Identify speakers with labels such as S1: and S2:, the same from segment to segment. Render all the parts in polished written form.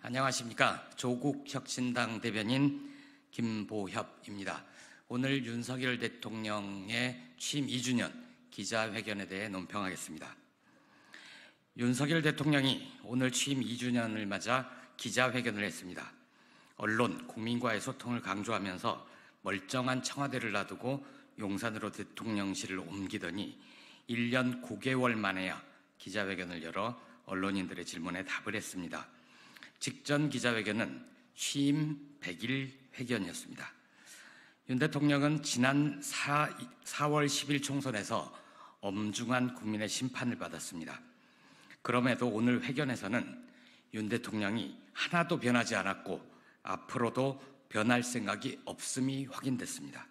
S1: 안녕하십니까. 조국혁신당 대변인 김보협입니다. 오늘 윤석열 대통령의 취임 2주년 기자회견에 대해 논평하겠습니다. 윤석열 대통령이 오늘 취임 2주년을 맞아 기자회견을 했습니다. 언론, 국민과의 소통을 강조하면서 멀쩡한 청와대를 놔두고 용산으로 대통령실을 옮기더니 1년 9개월 만에야 기자회견을 열어 언론인들의 질문에 답을 했습니다. 직전 기자회견은 취임 100일 회견이었습니다. 윤 대통령은 지난 4월 10일 총선에서 엄중한 국민의 심판을 받았습니다. 그럼에도 오늘 회견에서는 윤 대통령이 하나도 변하지 않았고 앞으로도 변할 생각이 없음이 확인됐습니다.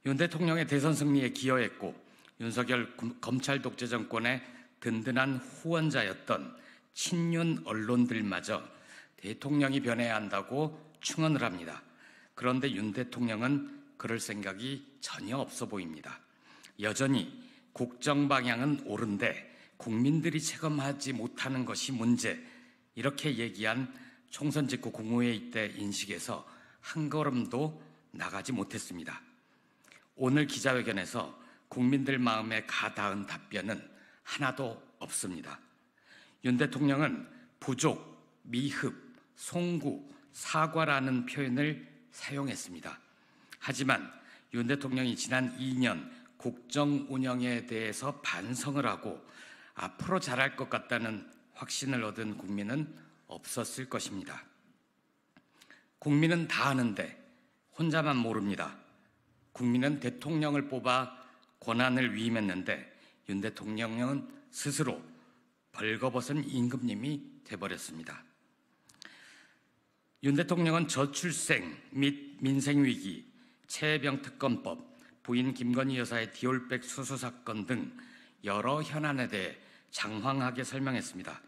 S1: 윤 대통령의 대선 승리에 기여했고 윤석열 검찰 독재 정권의 든든한 후원자였던 친윤 언론들마저 대통령이 변해야 한다고 충언을 합니다. 그런데 윤 대통령은 그럴 생각이 전혀 없어 보입니다. 여전히 국정 방향은 옳은데 국민들이 체감하지 못하는 것이 문제, 이렇게 얘기한 총선 직후 국무회의 때 인식에서 한 걸음도 나가지 못했습니다. 오늘 기자회견에서 국민들 마음에 가닿은 답변은 하나도 없습니다. 윤 대통령은 부족, 미흡, 송구, 사과라는 표현을 사용했습니다. 하지만 윤 대통령이 지난 2년 국정 운영에 대해서 반성을 하고 앞으로 잘할 것 같다는 확신을 얻은 국민은 없었을 것입니다. 국민은 다 아는데 혼자만 모릅니다. 국민은 대통령을 뽑아 권한을 위임했는데 윤 대통령은 스스로 벌거벗은 임금님이 돼버렸습니다. 윤 대통령은 저출생 및 민생위기, 최혜병특검법, 부인 김건희 여사의 디올백 수수 사건 등 여러 현안에 대해 장황하게 설명했습니다.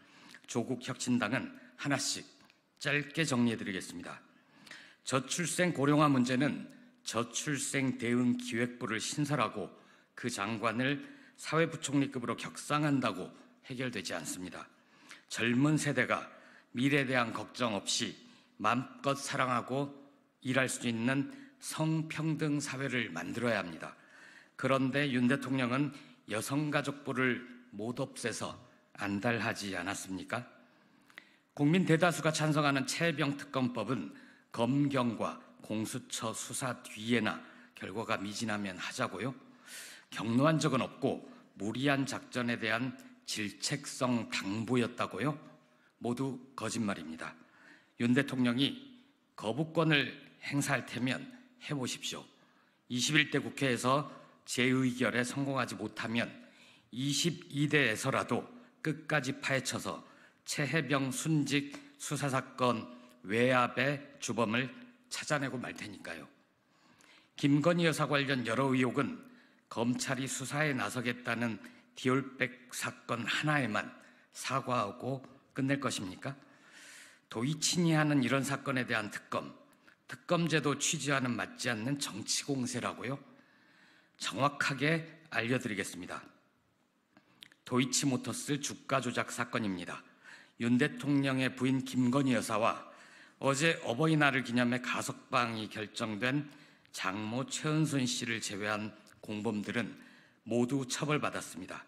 S1: 조국혁신당은 하나씩 짧게 정리해드리겠습니다. 저출생 고령화 문제는 저출생 대응 기획부를 신설하고 그 장관을 사회부총리급으로 격상한다고 해결되지 않습니다. 젊은 세대가 미래에 대한 걱정 없이 마음껏 사랑하고 일할 수 있는 성평등 사회를 만들어야 합니다. 그런데 윤 대통령은 여성가족부를 못 없애서 안달하지 않았습니까? 국민 대다수가 찬성하는 최혜병특검법은 검경과 공수처 수사 뒤에나 결과가 미진하면 하자고요? 격노한 적은 없고 무리한 작전에 대한 질책성 당부였다고요? 모두 거짓말입니다. 윤 대통령이 거부권을 행사할 테면 해보십시오. 21대 국회에서 재의결에 성공하지 못하면 22대에서라도 끝까지 파헤쳐서 최혜병 순직 수사사건 외압의 주범을 찾아내고 말 테니까요. 김건희 여사 관련 여러 의혹은 검찰이 수사에 나서겠다는 디올백 사건 하나에만 사과하고 끝낼 것입니까? 도이치니 하는 이런 사건에 대한 특검제도 취지와는 맞지 않는 정치 공세라고요? 정확하게 알려드리겠습니다. 도이치모터스 주가 조작 사건입니다. 윤 대통령의 부인 김건희 여사와 어제 어버이날을 기념해 가석방이 결정된 장모 최은순 씨를 제외한 공범들은 모두 처벌받았습니다.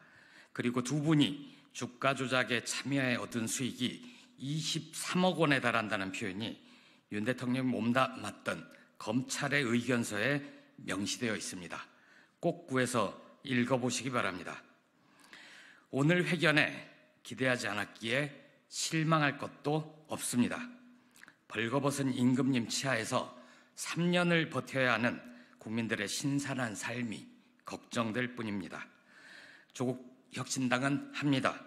S1: 그리고 두 분이 주가 조작에 참여해 얻은 수익이 23억 원에 달한다는 표현이 윤 대통령이 몸담았던 검찰의 의견서에 명시되어 있습니다. 꼭 구해서 읽어보시기 바랍니다. 오늘 회견에 기대하지 않았기에 실망할 것도 없습니다. 벌거벗은 임금님 치하에서 3년을 버텨야 하는 국민들의 신선한 삶이 걱정될 뿐입니다. 조국혁신당은 합니다.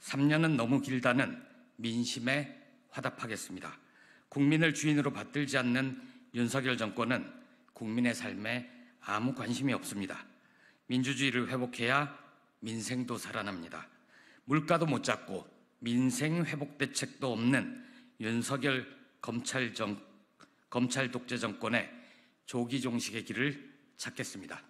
S1: 3년은 너무 길다는 민심에 화답하겠습니다. 국민을 주인으로 받들지 않는 윤석열 정권은 국민의 삶에 아무 관심이 없습니다. 민주주의를 회복해야 민생도 살아납니다. 물가도 못 잡고 민생 회복 대책도 없는 윤석열 검찰 독재 정권의 조기 종식의 길을 찾겠습니다.